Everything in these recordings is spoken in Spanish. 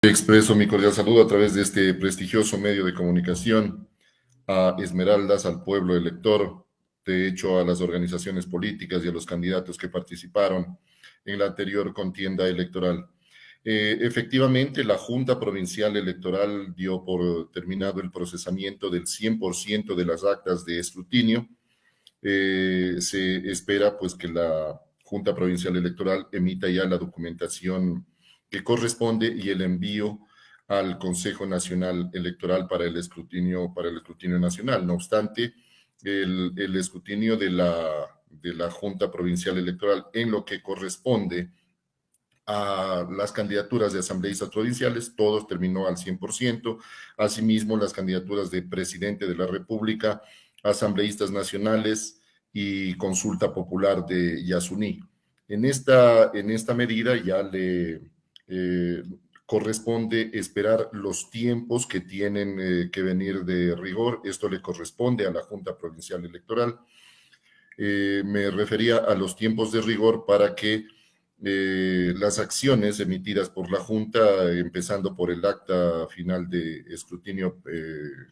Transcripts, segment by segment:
Expreso mi cordial saludo a través de este prestigioso medio de comunicación a Esmeraldas, al pueblo elector, de hecho a las organizaciones políticas y a los candidatos que participaron en la anterior contienda electoral. Efectivamente, la Junta Provincial Electoral dio por terminado el procesamiento del 100% de las actas de escrutinio. Se espera pues que la Junta Provincial Electoral emita ya la documentación que corresponde y el envío al Consejo Nacional Electoral para el escrutinio nacional. No obstante, el escrutinio de la Junta Provincial Electoral en lo que corresponde a las candidaturas de asambleístas provinciales, todos terminó al 100%. Asimismo, las candidaturas de presidente de la República, asambleístas nacionales y consulta popular de Yasuní. En esta medida ya le corresponde esperar los tiempos que tienen que venir de rigor. Esto le corresponde a la Junta Provincial Electoral. Me refería a los tiempos de rigor para que las acciones emitidas por la Junta, empezando por el acta final de escrutinio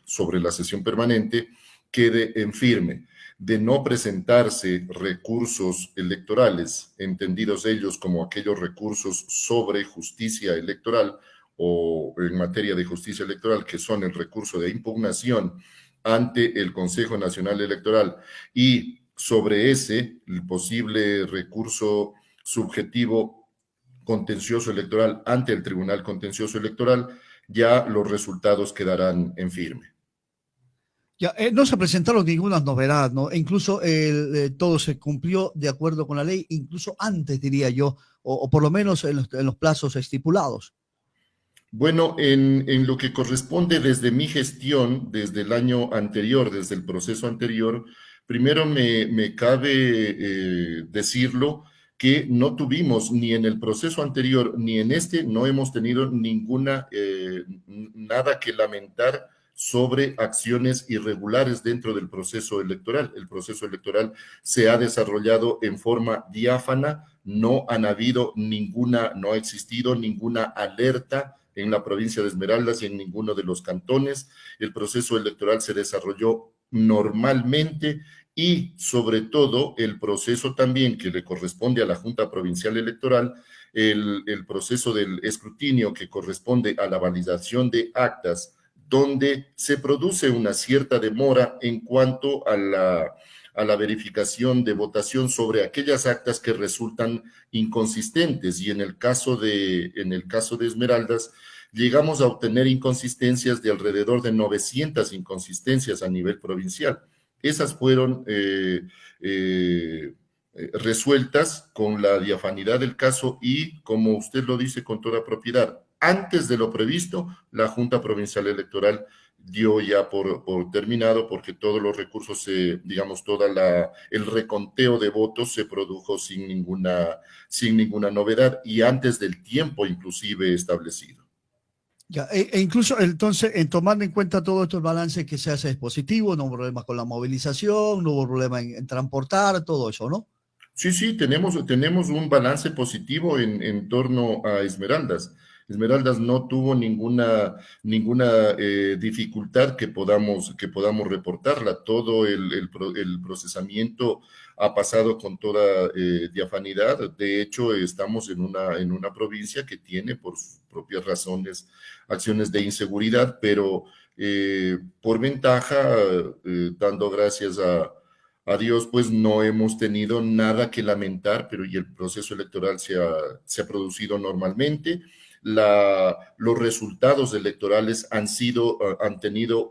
sobre la sesión permanente, quede en firme. De no presentarse recursos electorales, entendidos ellos como aquellos recursos sobre justicia electoral o en materia de justicia electoral, que son el recurso de impugnación ante el Consejo Nacional Electoral y sobre ese, el posible recurso subjetivo contencioso electoral ante el Tribunal Contencioso Electoral, ya los resultados quedarán en firme. Ya, no se presentaron ninguna novedad, ¿no? E incluso todo se cumplió de acuerdo con la ley, incluso antes, diría yo, o por lo menos en los plazos estipulados. Bueno, en lo que corresponde desde mi gestión, desde el año anterior, desde el proceso anterior, primero me cabe decirlo que no tuvimos ni en el proceso anterior ni en este, no hemos tenido nada que lamentar sobre acciones irregulares dentro del proceso electoral. El proceso electoral se ha desarrollado en forma diáfana, no ha existido ninguna alerta en la provincia de Esmeraldas y en ninguno de los cantones. El proceso electoral se desarrolló normalmente y sobre todo el proceso también que le corresponde a la Junta Provincial Electoral, el proceso del escrutinio que corresponde a la validación de actas, donde se produce una cierta demora en cuanto a la verificación de votación sobre aquellas actas que resultan inconsistentes. Y en el caso de Esmeraldas, llegamos a obtener inconsistencias de alrededor de 900 inconsistencias a nivel provincial. Esas fueron resueltas con la diafanidad del caso y, como usted lo dice con toda propiedad, antes de lo previsto, la Junta Provincial Electoral dio ya por terminado porque todos los recursos, digamos, el reconteo de votos se produjo sin ninguna novedad y antes del tiempo inclusive establecido. Ya, incluso entonces, en tomando en cuenta todo esto, el balance que se hace es positivo, no hubo problemas con la movilización, no hubo problema en transportar, todo eso, ¿no? Sí, tenemos un balance positivo en torno a Esmeraldas. Esmeraldas no tuvo ninguna dificultad que podamos reportarla. Todo el procesamiento ha pasado con toda diafanidad. De hecho, estamos en una provincia que tiene por sus propias razones acciones de inseguridad, pero por ventaja, dando gracias a Dios, pues no hemos tenido nada que lamentar, pero y el proceso electoral se ha producido normalmente. Los resultados electorales han tenido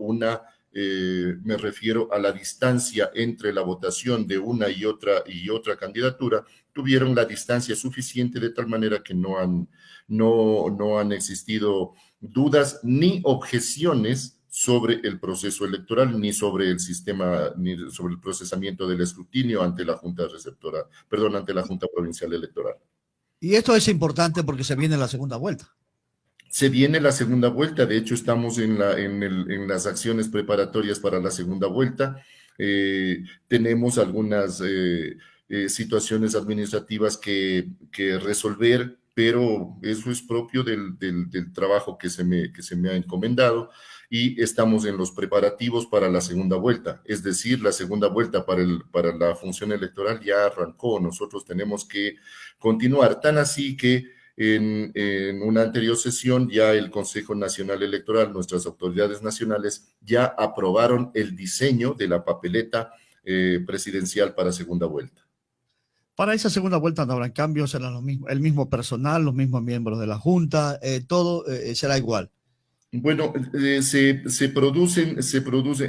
me refiero a la distancia entre la votación de una y otra candidatura, tuvieron la distancia suficiente de tal manera que no han existido dudas ni objeciones sobre el proceso electoral, ni sobre el sistema, ni sobre el procesamiento del escrutinio ante la Junta Receptora, perdón, ante la Junta Provincial Electoral. Y esto es importante porque se viene la segunda vuelta. Se viene la segunda vuelta, de hecho estamos en las acciones preparatorias para la segunda vuelta. Tenemos algunas situaciones administrativas que resolver pero eso es propio del trabajo que se me ha encomendado y estamos en los preparativos para la segunda vuelta. Es decir, la segunda vuelta para la función electoral ya arrancó. Nosotros tenemos que continuar, tan así que en una anterior sesión ya el Consejo Nacional Electoral, nuestras autoridades nacionales, ya aprobaron el diseño de la papeleta presidencial para segunda vuelta. Para esa segunda vuelta no habrá cambios, será lo mismo, el mismo personal, los mismos miembros de la Junta, todo será igual. Bueno, se producen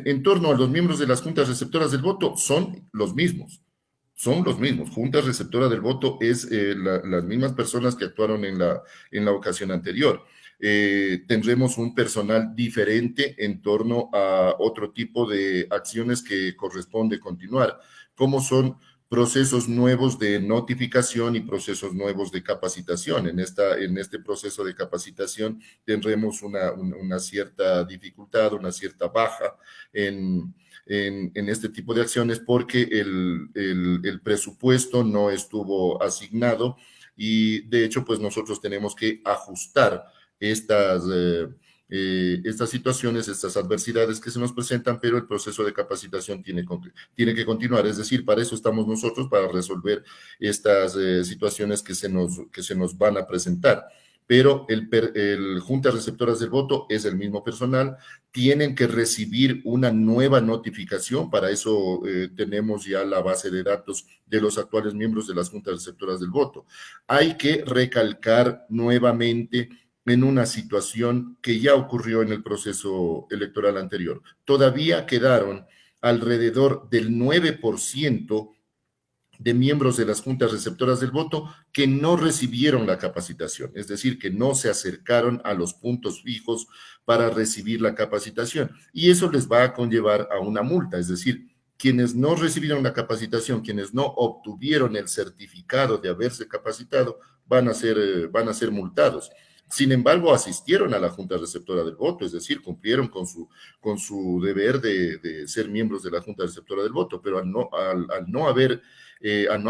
en torno a los miembros de las juntas receptoras del voto, son los mismos. Son los mismos. Junta receptora del voto es las mismas personas que actuaron en la ocasión anterior. Tendremos un personal diferente en torno a otro tipo de acciones que corresponde continuar, como son procesos nuevos de notificación y procesos nuevos de capacitación. En este proceso de capacitación tendremos una cierta dificultad, una cierta baja en este tipo de acciones porque el presupuesto no estuvo asignado y de hecho pues nosotros tenemos que ajustar estas situaciones, estas adversidades que se nos presentan, pero el proceso de capacitación tiene que continuar. Es decir, para eso estamos nosotros, para resolver estas situaciones que se nos van a presentar. Pero el Junta Receptoras del Voto es el mismo personal, tienen que recibir una nueva notificación, para eso tenemos ya la base de datos de los actuales miembros de las Juntas Receptoras del Voto. Hay que recalcar nuevamente en una situación que ya ocurrió en el proceso electoral anterior. Todavía quedaron alrededor del 9% de miembros de las juntas receptoras del voto que no recibieron la capacitación, es decir, que no se acercaron a los puntos fijos para recibir la capacitación. Y eso les va a conllevar a una multa, es decir, quienes no recibieron la capacitación, quienes no obtuvieron el certificado de haberse capacitado, van a ser multados. Sin embargo, asistieron a la Junta Receptora del Voto, es decir, cumplieron con su deber de ser miembros de la Junta Receptora del Voto, pero al no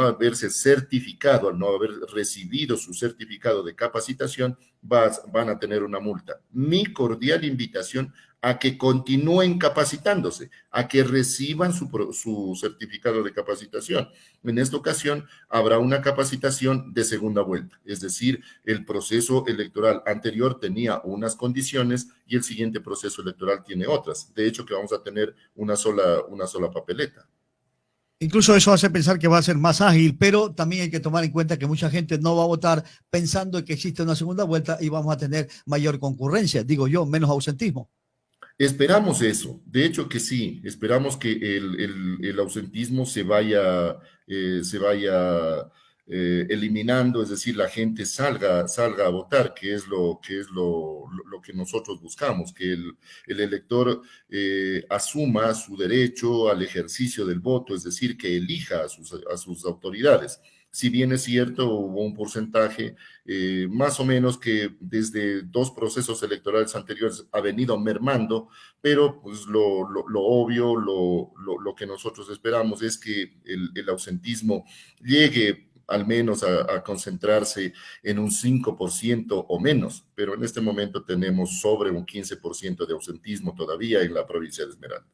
haberse certificado, al no haber recibido su certificado de capacitación, van a tener una multa. Mi cordial invitación a que continúen capacitándose, a que reciban su certificado de capacitación. En esta ocasión habrá una capacitación de segunda vuelta, es decir, el proceso electoral anterior tenía unas condiciones y el siguiente proceso electoral tiene otras. De hecho, que vamos a tener una sola papeleta. Incluso eso hace pensar que va a ser más ágil, pero también hay que tomar en cuenta que mucha gente no va a votar pensando que existe una segunda vuelta y vamos a tener mayor concurrencia, digo yo, menos ausentismo. Esperamos eso, de hecho que sí, esperamos que el ausentismo se vaya eliminando, es decir, la gente salga a votar, que es lo que nosotros buscamos, que el elector asuma su derecho al ejercicio del voto, es decir, que elija a sus autoridades. Si bien es cierto, hubo un porcentaje más o menos que desde dos procesos electorales anteriores ha venido mermando, pero pues lo obvio, lo que nosotros esperamos es que el ausentismo llegue al menos a concentrarse en un 5% o menos, pero en este momento tenemos sobre un 15% de ausentismo todavía en la provincia de Esmeraldas.